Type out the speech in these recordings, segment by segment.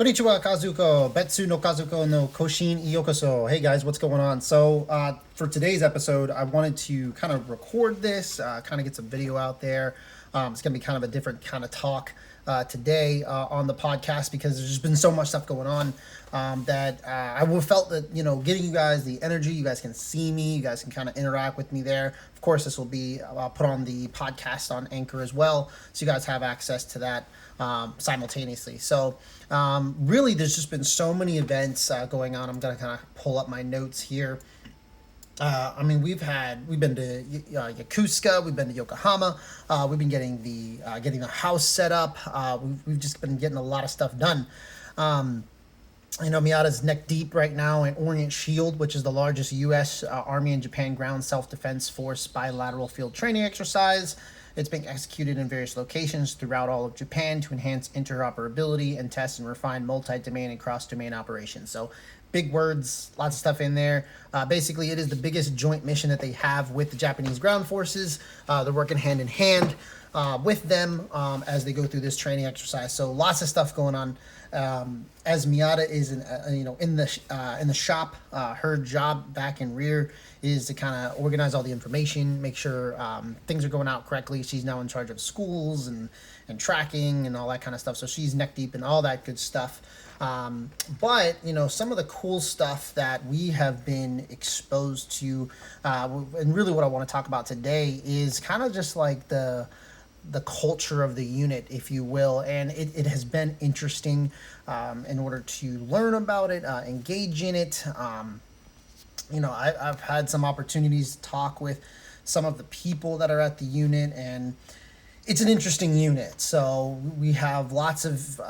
Konnichiwa, Kazuko. Betsu no Kazuko no Koshin Iyokoso. Hey guys, what's going on? So, for today's episode, I wanted to kind of record this, kind of get some video out there. It's going to be kind of a different kind of talk today on the podcast because there's just been so much stuff going on that I felt that, getting you guys the energy, you guys can see me, you guys can kind of interact with me there. Of course, this will be put on the podcast on Anchor as well, so you guys have access to that simultaneously. So, really, there's just been so many events going on. I'm going to kind of pull up my notes here. We've been to Yokosuka, we've been to Yokohama, we've been getting the house set up. We've just been getting a lot of stuff done. Miata's neck deep right now in Orient Shield, which is the largest U.S. Army and Japan ground self-defense force bilateral field training exercise. It's being executed in various locations throughout all of Japan to enhance interoperability and test and refine multi-domain and cross-domain operations. So, big words, lots of stuff in there. Basically, it is the biggest joint mission that they have with the Japanese ground forces. They're working hand in hand with them as they go through this training exercise. So, lots of stuff going on. As Miata is in the shop, her job back in rear is to kind of organize all the information, make sure things are going out correctly. She's now in charge of schools and tracking and all that kind of stuff. So she's neck deep in all that good stuff. But some of the cool stuff that we have been exposed to, and really what I want to talk about today is kind of just like the culture of the unit, if you will, and it has been interesting in order to learn about it, engage in it. I've had some opportunities to talk with some of the people that are at the unit, and it's an interesting unit. So we have lots of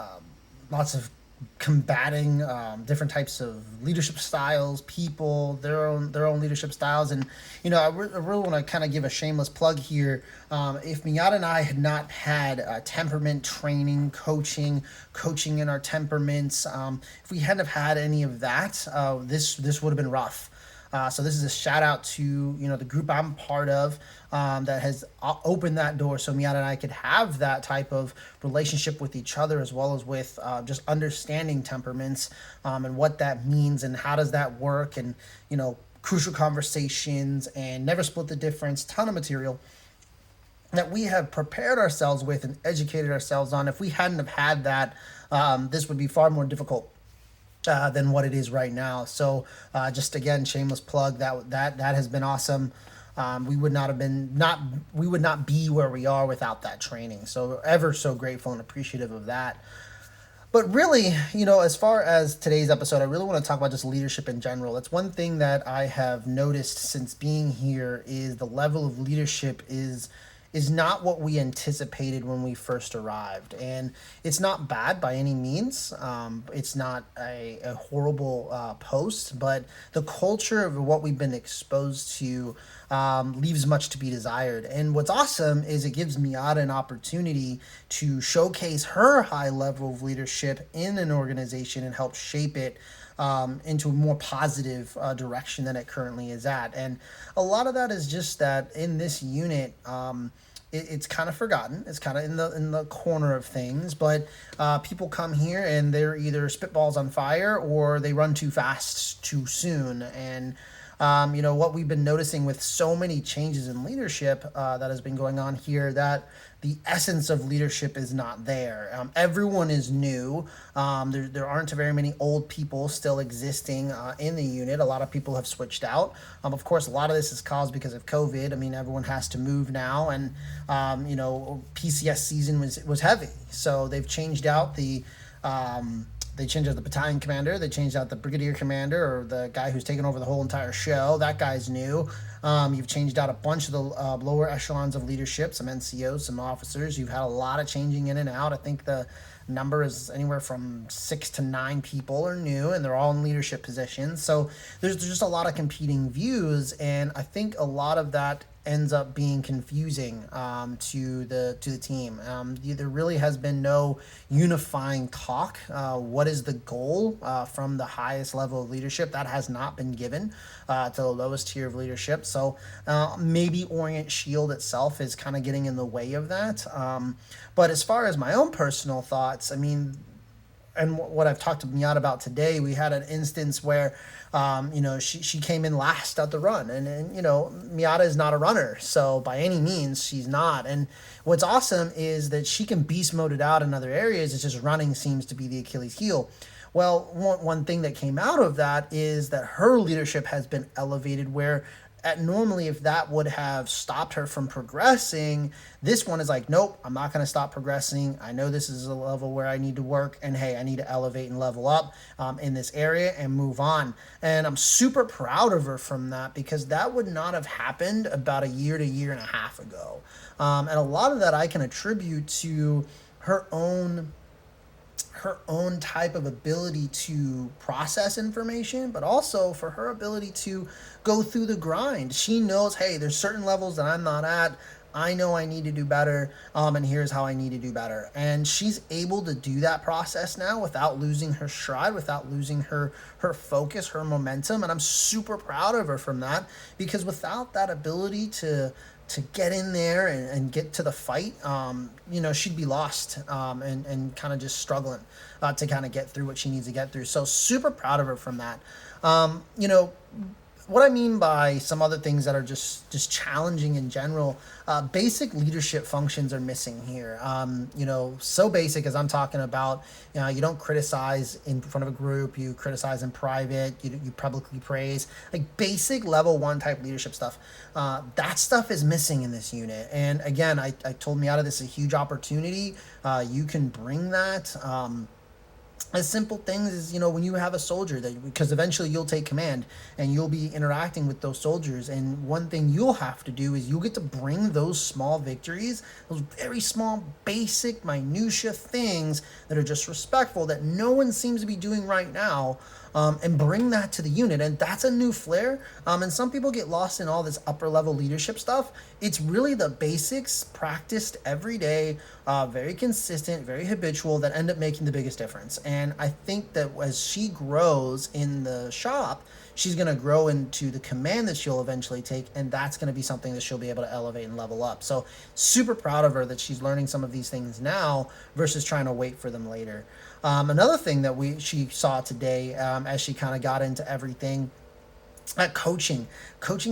combating different types of leadership styles, people, their own leadership styles, and I really want to kind of give a shameless plug here. If Miata and I had not had temperament training, coaching in our temperaments, if we hadn't have had any of that, this would have been rough. So this is a shout out to the group I'm part of that has opened that door so Miata and I could have that type of relationship with each other, as well as with just understanding temperaments and what that means and how does that work, and crucial conversations and never split the difference, ton of material that we have prepared ourselves with and educated ourselves on. If we hadn't have had that, this would be far more difficult than what it is right now. So just again, shameless plug, that has been awesome. We would not be where we are without that training. So ever so grateful and appreciative of that. But really, as far as today's episode, I really want to talk about just leadership in general. It's one thing that I have noticed since being here is the level of leadership is not what we anticipated when we first arrived. And it's not bad by any means. It's not a horrible post, but the culture of what we've been exposed to leaves much to be desired. And what's awesome is it gives Miata an opportunity to showcase her high level of leadership in an organization and help shape it into a more positive direction than it currently is at. And a lot of that is just that in this unit, it's kind of forgotten. It's kind of in the corner of things, but people come here and they're either spitballs on fire or they run too fast too soon. And what we've been noticing with so many changes in leadership that has been going on here, that the essence of leadership is not there. Everyone is new. There aren't very many old people still existing in the unit. A lot of people have switched out. Of course, a lot of this is caused because of COVID. I mean, everyone has to move now, and PCS season was heavy, so they've changed out the. They changed out the battalion commander. They changed out the brigadier commander, or the guy who's taken over the whole entire show. That guy's new. You've changed out a bunch of the lower echelons of leadership, some NCOs, some officers. You've had a lot of changing in and out. I think the number is anywhere from 6 to 9 people are new, and they're all in leadership positions. So there's just a lot of competing views, and I think a lot of that ends up being confusing to the team. There really has been no unifying talk. What is the goal from the highest level of leadership? That has not been given to the lowest tier of leadership. So maybe Orient Shield itself is kind of getting in the way of that. But as far as my own personal thoughts, I mean, and what I've talked to Miata about today, we had an instance where, she came in last at the run, and Miata is not a runner, so by any means she's not. And what's awesome is that she can beast mode it out in other areas. It's just running seems to be the Achilles heel. Well, one thing that came out of that is that her leadership has been elevated where normally if that would have stopped her from progressing, this one is like, nope, I'm not going to stop progressing. I know this is a level where I need to work, and hey, I need to elevate and level up in this area and move on. And I'm super proud of her from that, because that would not have happened about a year to year and a half ago. And a lot of that I can attribute to her own type of ability to process information, but also for her ability to go through the grind. She knows, hey, there's certain levels that I'm not at. I know I need to do better, and here's how I need to do better. And she's able to do that process now without losing her stride, without losing her focus, her momentum. And I'm super proud of her from that, because without that ability to get in there and get to the fight, she'd be lost, and kind of just struggling to kind of get through what she needs to get through. So super proud of her from that. What I mean by some other things that are just challenging in general, basic leadership functions are missing here. So basic as I'm talking about, you don't criticize in front of a group, you criticize in private, you publicly praise, like basic level 1 type leadership stuff. That stuff is missing in this unit. And again, I told Miata this is a huge opportunity. You can bring that. As simple things as, when you have a soldier, that because eventually you'll take command and you'll be interacting with those soldiers, and one thing you'll have to do is you'll get to bring those small victories, those very small basic minutia things that are just respectful that no one seems to be doing right now, and bring that to the unit. And that's a new flair. And some people get lost in all this upper level leadership stuff. It's really the basics practiced every day, very consistent, very habitual, that end up making the biggest difference. And I think that as she grows in the shop, she's going to grow into the command that she'll eventually take, and that's going to be something that she'll be able to elevate and level up. So super proud of her that she's learning some of these things now versus trying to wait for them later. Another thing that she saw today, as she kind of got into everything, coaching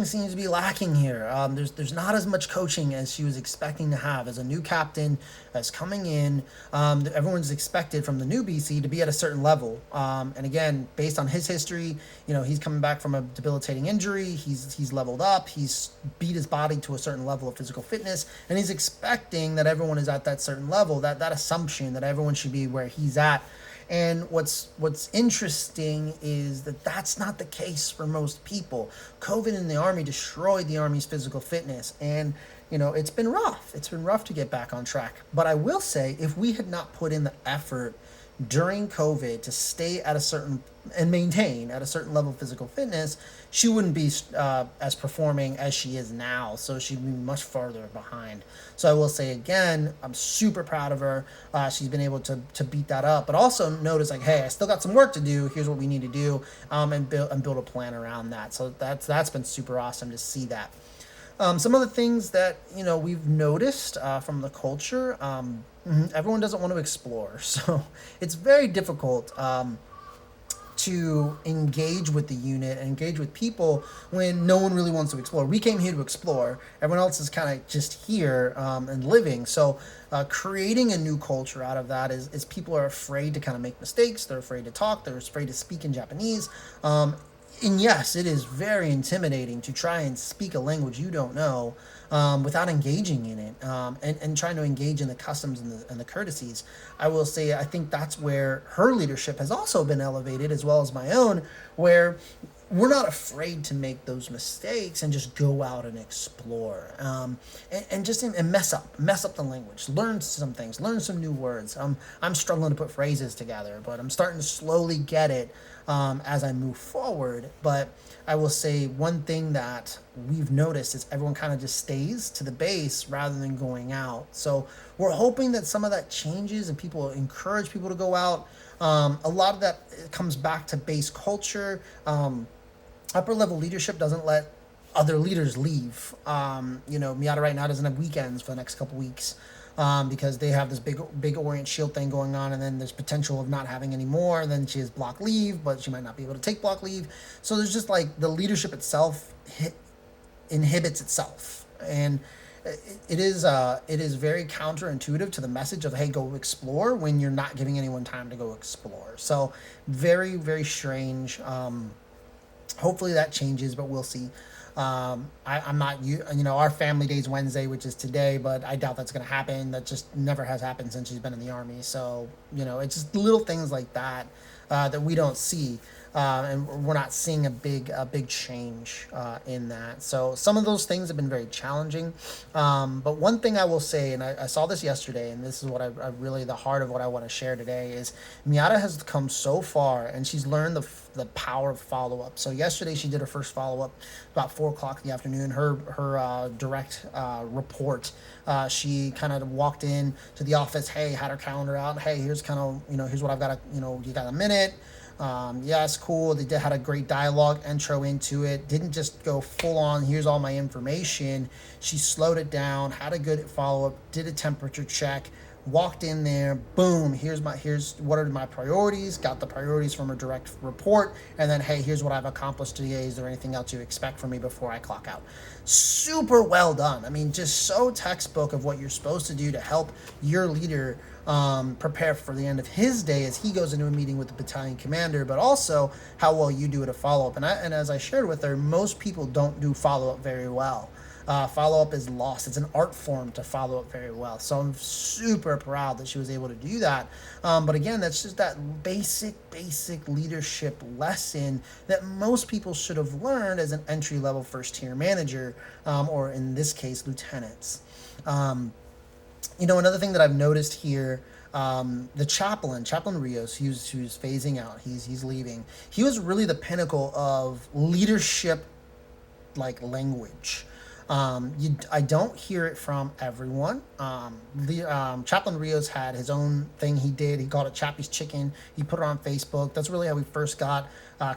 seems to be lacking here. There's not as much coaching as she was expecting to have as a new captain as coming in. Everyone's expected from the new BC to be at a certain level. And again, based on his history, he's coming back from a debilitating injury. He's leveled up. He's beat his body to a certain level of physical fitness, and he's expecting that everyone is at that certain level. That assumption that everyone should be where he's at. And what's interesting is that that's not the case for most people. COVID in the Army destroyed the Army's physical fitness, and it's been rough. It's been rough to get back on track. But I will say, if we had not put in the effort during COVID to stay at a certain and maintain at a certain level of physical fitness, she wouldn't be as performing as she is now. So she'd be much farther behind. So I will say again, I'm super proud of her. She's been able to beat that up, but also notice like, hey, I still got some work to do. Here's what we need to do, and build a plan around that. So that's been super awesome to see that. Some of the things that we've noticed from the culture. Everyone doesn't want to explore, so it's very difficult to engage with the unit and engage with people when no one really wants to explore. We came here to explore. Everyone else is kind of just here and living. So creating a new culture out of that is people are afraid to kind of make mistakes. They're afraid to talk. They're afraid to speak in Japanese. And yes, it is very intimidating to try and speak a language you don't know without engaging in it, and trying to engage in the customs and the courtesies. I will say, I think that's where her leadership has also been elevated, as well as my own, where we're not afraid to make those mistakes and just go out and explore, and just mess up the language, learn some things, learn some new words. I'm struggling to put phrases together, but I'm starting to slowly get it as I move forward. But I will say one thing that we've noticed is everyone kind of just stays to the base rather than going out. So we're hoping that some of that changes and people encourage people to go out. A lot of that comes back to base culture. Upper level leadership doesn't let other leaders leave. Miata right now doesn't have weekends for the next couple weeks. because they have this big Orient Shield thing going on, and then there's potential of not having any more. And then she has block leave, but she might not be able to take block leave. So there's just like the leadership itself inhibits itself, and it is very counterintuitive to the message of, hey, go explore, when you're not giving anyone time to go explore. So very, very strange. Hopefully that changes, but we'll see. I'm not, our family day's Wednesday, which is today, but I doubt that's going to happen. That just never has happened since she's been in the Army. So, it's just little things like that that we don't see. And we're not seeing a big change in that. So some of those things have been very challenging. But one thing I will say, and I saw this yesterday, and this is what I really, the heart of what I want to share today, is Miata has come so far, and she's learned the power of follow up. So yesterday she did her first follow up about 4 o'clock in the afternoon. Her direct report. She kind of walked in to the office. Hey, had her calendar out. Hey, here's kind of here's what I've got. You got a minute. Yes, cool. They had a great dialogue intro into it. Didn't just go full on, here's all my information. She slowed it down, had a good follow up, did a temperature check, walked in there, boom, here's what are my priorities, got the priorities from her direct report, and then, hey, here's what I've accomplished today. Is there anything else you expect from me before I clock out? Super well done. I mean, just so textbook of what you're supposed to do to help your leader prepare for the end of his day as he goes into a meeting with the battalion commander, but also how well you do at a follow-up. And as I shared with her, most people don't do follow-up very well. Follow-up is lost. It's an art form to follow up very well. So I'm super proud that she was able to do that. But again, that's just that basic leadership lesson that most people should have learned as an entry-level first-tier manager, or in this case, lieutenants. Another thing that I've noticed here, the chaplain Rios, who's phasing out, he's leaving. He was really the pinnacle of leadership, like language. I don't hear it from everyone. Chaplain Rios had his own thing he did. He called it Chappie's Chicken. He put it on Facebook. That's really how we first got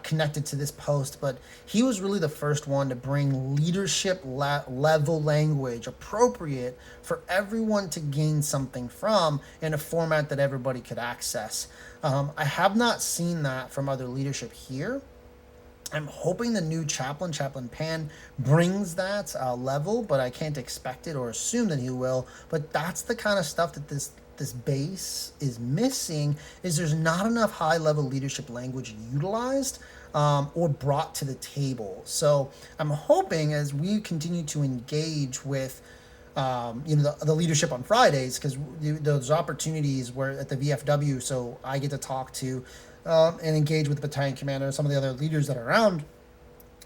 connected to this post. But he was really the first one to bring leadership level language appropriate for everyone to gain something from in a format that everybody could access. I have not seen that from other leadership here. I'm hoping the new Chaplain Pan, brings that level, but I can't expect it or assume that he will. But that's the kind of stuff that this base is missing, is there's not enough high-level leadership language utilized or brought to the table. So I'm hoping as we continue to engage with the leadership on Fridays, because those opportunities where at the VFW, so I get to talk to and engage with the battalion commander and some of the other leaders that are around.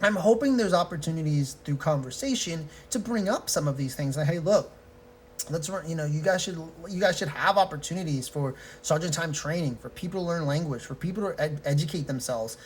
I'm hoping there's opportunities through conversation to bring up some of these things. Like, hey, look, you guys should have opportunities for sergeant time training, for people to learn language, for people to educate themselves.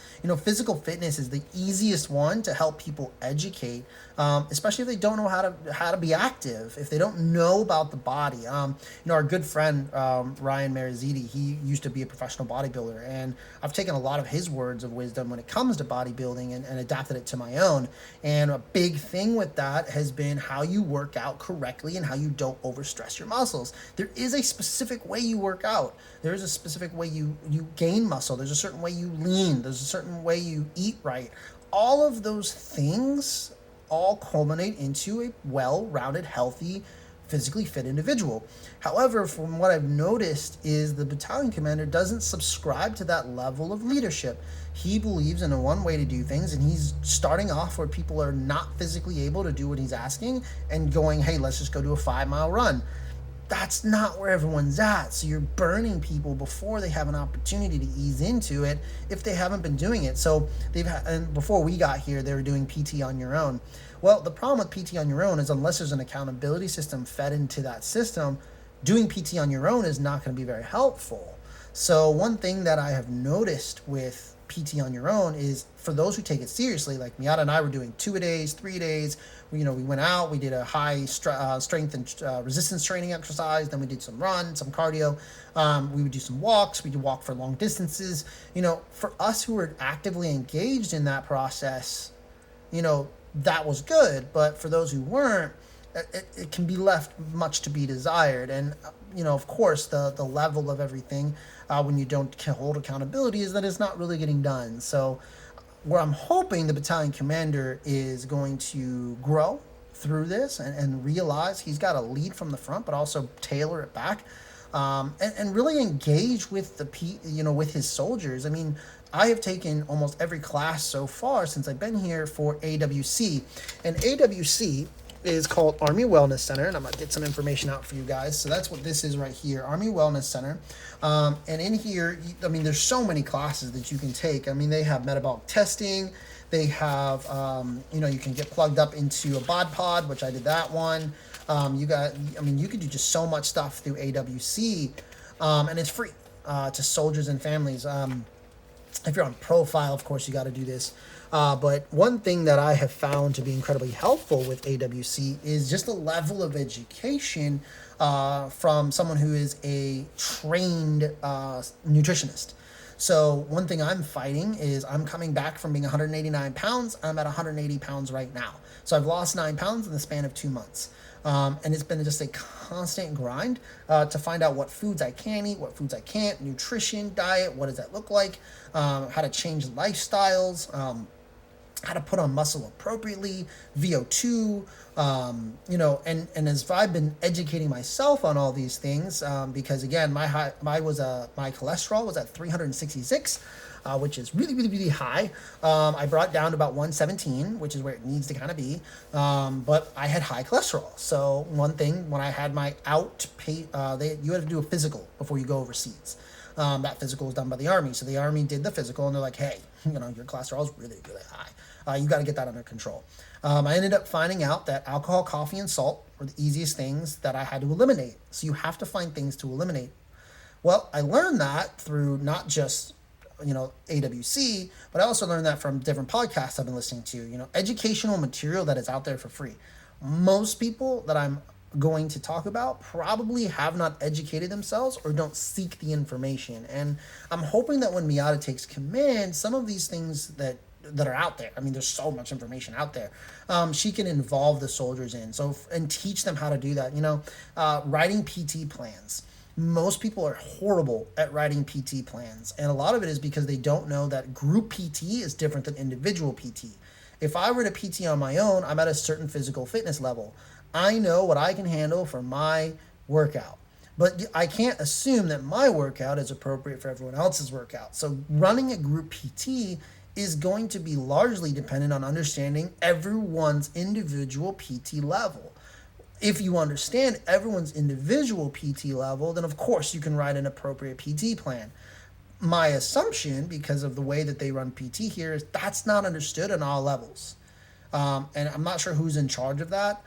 Physical fitness is the easiest one to help people educate, especially if they don't know how to be active, if they don't know about the body. Our good friend Ryan Marizidi, he used to be a professional bodybuilder, and I've taken a lot of his words of wisdom when it comes to bodybuilding and adapted it to my own. And a big thing with that has been how you work out correctly and how you don't overstress your muscles. There is a specific way you work out. There is a specific way you gain muscle. There's a certain way you lean. There's a certain way you eat right. All of those things all culminate into a well-rounded, healthy, physically fit individual. However, from what I've noticed is the battalion commander doesn't subscribe to that level of leadership. He believes in a one way to do things, and he's starting off where people are not physically able to do what he's asking and going, hey, let's just go do a 5-mile run. That's not where everyone's at. So you're burning people before they have an opportunity to ease into it if they haven't been doing it. So and before we got here, they were doing PT on your own. Well, the problem with PT on your own is unless there's an accountability system fed into that system, doing PT on your own is not going to be very helpful. So one thing that I have noticed with PT on your own is for those who take it seriously, like Miata and I were doing 2-a-days, 3-a-days. We went out, we did a high strength and resistance training exercise. Then we did some run, some cardio. We would do some walks. We would walk for long distances. For us who were actively engaged in that process, that was good. But for those who weren't, it can be left much to be desired. And of course, the level of everything, when you don't hold accountability, is that it's not really getting done. So where I'm hoping the battalion commander is going to grow through this, and realize he's got to lead from the front, but also tailor it back, and really engage with with his soldiers. I mean, I have taken almost every class so far since I've been here for AWC, and AWC is called Army Wellness Center, and I'm gonna get some information out for you guys. So that's what this is right here, Army Wellness Center. And in here, I mean, there's so many classes that you can take. I mean, they have metabolic testing. They have, you can get plugged up into a bod pod, which I did that one. You could do just so much stuff through AWC, and it's free to soldiers and families. If you're on profile, of course, you got to do this. But one thing that I have found to be incredibly helpful with AWC is just the level of education from someone who is a trained nutritionist. So one thing I'm fighting is I'm coming back from being 189 pounds. I'm at 180 pounds right now. So I've lost 9 pounds in the span of 2 months. And it's been just a constant grind to find out what foods I can eat, what foods I can't, nutrition, diet, what does that look like, how to change lifestyles, how to put on muscle appropriately, VO2, and as I've been educating myself on all these things, because again, my cholesterol was at 366. Which is really, really, really high. I brought down to about 117, which is where it needs to kind of be. But I had high cholesterol. So one thing, when I had my you had to do a physical before you go overseas. That physical was done by the Army. So the Army did the physical, and they're like, hey, your cholesterol is really, really high. You got to get that under control. I ended up finding out that alcohol, coffee, and salt were the easiest things that I had to eliminate. So you have to find things to eliminate. Well, I learned that through not just AWC, but I also learned that from different podcasts I've been listening to, educational material that is out there for free. Most people that I'm going to talk about probably have not educated themselves or don't seek the information. And I'm hoping that when Miata takes command, some of these things that are out there, I mean, there's so much information out there, she can involve the soldiers in, and teach them how to do that. Writing PT plans. Most people are horrible at writing PT plans, and a lot of it is because they don't know that group PT is different than individual PT. If I were to PT on my own, I'm at a certain physical fitness level. I know what I can handle for my workout, but I can't assume that my workout is appropriate for everyone else's workout. So running a group PT is going to be largely dependent on understanding everyone's individual PT level. If you understand everyone's individual PT level, then of course you can write an appropriate PT plan. My assumption, because of the way that they run PT here, is that's not understood on all levels. And I'm not sure who's in charge of that.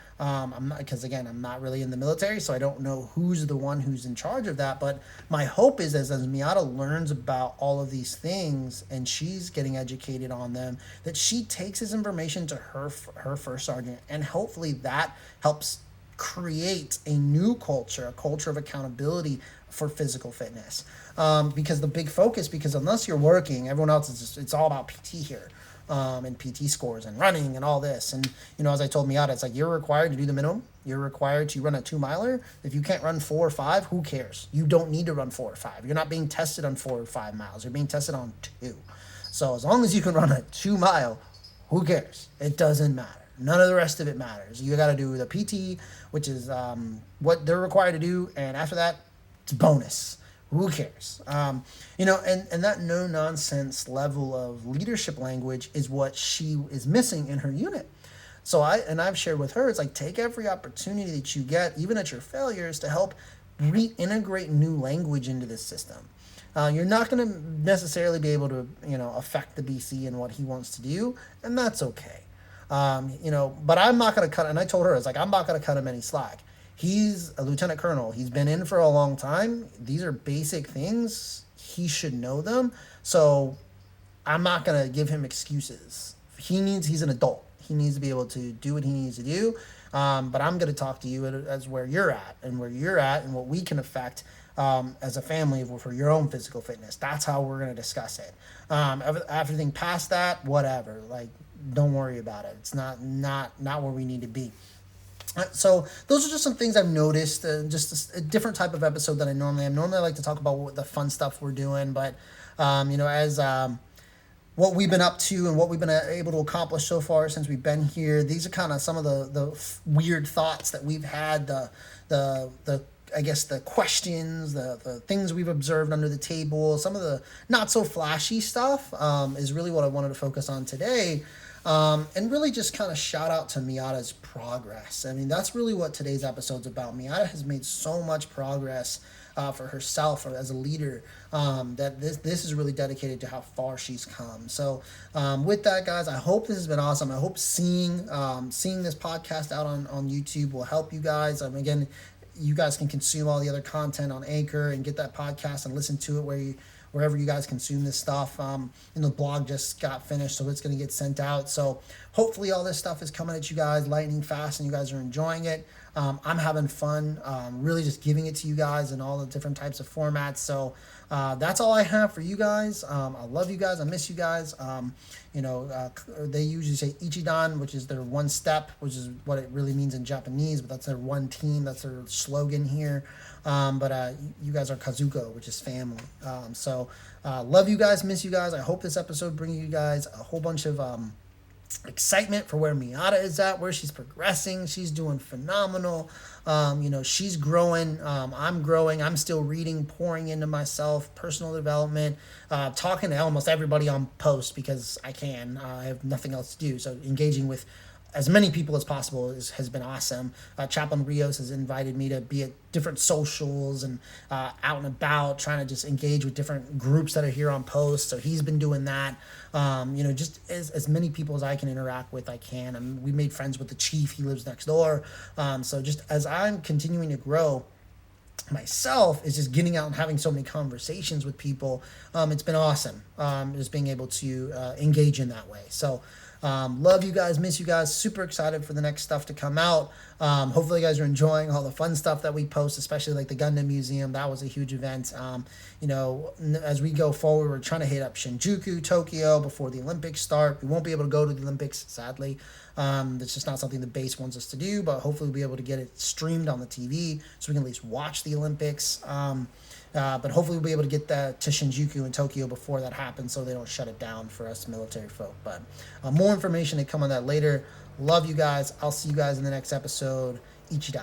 Because again, I'm not really in the military, so I don't know who's the one who's in charge of that. But my hope is as Miata learns about all of these things and she's getting educated on them, that she takes this information to her first sergeant, and hopefully that helps create a new culture, a culture of accountability for physical fitness. Because the big focus, because unless you're working, everyone else is just, it's all about PT here. And PT scores and running and all this. And, as I told Miata, it's like, you're required to do the minimum. You're required to run a 2-miler. If you can't run 4 or 5, who cares? You don't need to run 4 or 5. You're not being tested on 4 or 5 miles. You're being tested on 2. So as long as you can run a 2-mile, who cares? It doesn't matter. None of the rest of it matters. You got to do the PT, which is what they're required to do. And after that, it's bonus. Who cares? And that no-nonsense level of leadership language is what she is missing in her unit. So I've shared with her, it's like, take every opportunity that you get, even at your failures, to help reintegrate new language into this system. You're not going to necessarily be able to, affect the BC and what he wants to do, and that's okay. But I'm not going to cut, and I told her, I'm not going to cut him any slack. He's a lieutenant colonel. He's been in for a long time. These are basic things. He should know them. So I'm not going to give him excuses. He's an adult. He needs to be able to do what he needs to do. But I'm going to talk to you as where you're at and what we can affect as a family for your own physical fitness. That's how we're going to discuss it. Everything past that, whatever. Don't worry about it. It's not where we need to be. So those are just some things I've noticed. Just a different type of episode than I normally am. Normally, I like to talk about what the fun stuff we're doing, but as what we've been up to and what we've been able to accomplish so far since we've been here. These are kind of some of the weird thoughts that we've had. The I guess the questions, the things we've observed under the table, some of the not so flashy stuff is really what I wanted to focus on today. And really just kind of shout out to Miata's progress. I mean, that's really what today's episode's about. Miata has made so much progress for herself or as a leader that this is really dedicated to how far she's come. So with that, guys, I hope this has been awesome. I hope seeing this podcast out on YouTube will help you guys. Again, you guys can consume all the other content on Anchor and get that podcast and listen to it wherever you guys consume this stuff. And the blog just got finished, so it's going to get sent out. So hopefully all this stuff is coming at you guys lightning fast and you guys are enjoying it. I'm having fun, really just giving it to you guys in all the different types of formats. So that's all I have for you guys. I love you guys. I miss you guys. They usually say Ichidan, which is their one step, which is what it really means in Japanese, but that's their one team. That's their slogan here. But you guys are Kazuko, which is family. Love you guys, miss you guys. I hope this episode brings you guys a whole bunch of excitement for where Miata is at, where she's progressing. She's doing phenomenal. She's growing. I'm growing. I'm still reading, pouring into myself, personal development, talking to almost everybody on post because I can. I have nothing else to do. So engaging with as many people as possible has been awesome. Chaplain Rios has invited me to be at different socials and out and about, trying to just engage with different groups that are here on post. So he's been doing that. Just as many people as I can interact with, I can. And we made friends with the chief. He lives next door. So just as I'm continuing to grow myself, is just getting out and having so many conversations with people. It's been awesome. Just being able to engage in that way. So love you guys, miss you guys, super excited for the next stuff to come out. Hopefully you guys are enjoying all the fun stuff that we post, especially like the Gundam Museum. That was a huge event. As we go forward, we're trying to hit up Shinjuku, Tokyo before the Olympics start. We won't be able to go to the Olympics, sadly. That's just not something the base wants us to do, but hopefully we'll be able to get it streamed on the TV so we can at least watch the Olympics. But hopefully we'll be able to get that to Shinjuku and Tokyo before that happens so they don't shut it down for us military folk. But more information to come on that later. Love you guys. I'll see you guys in the next episode. Ichidan.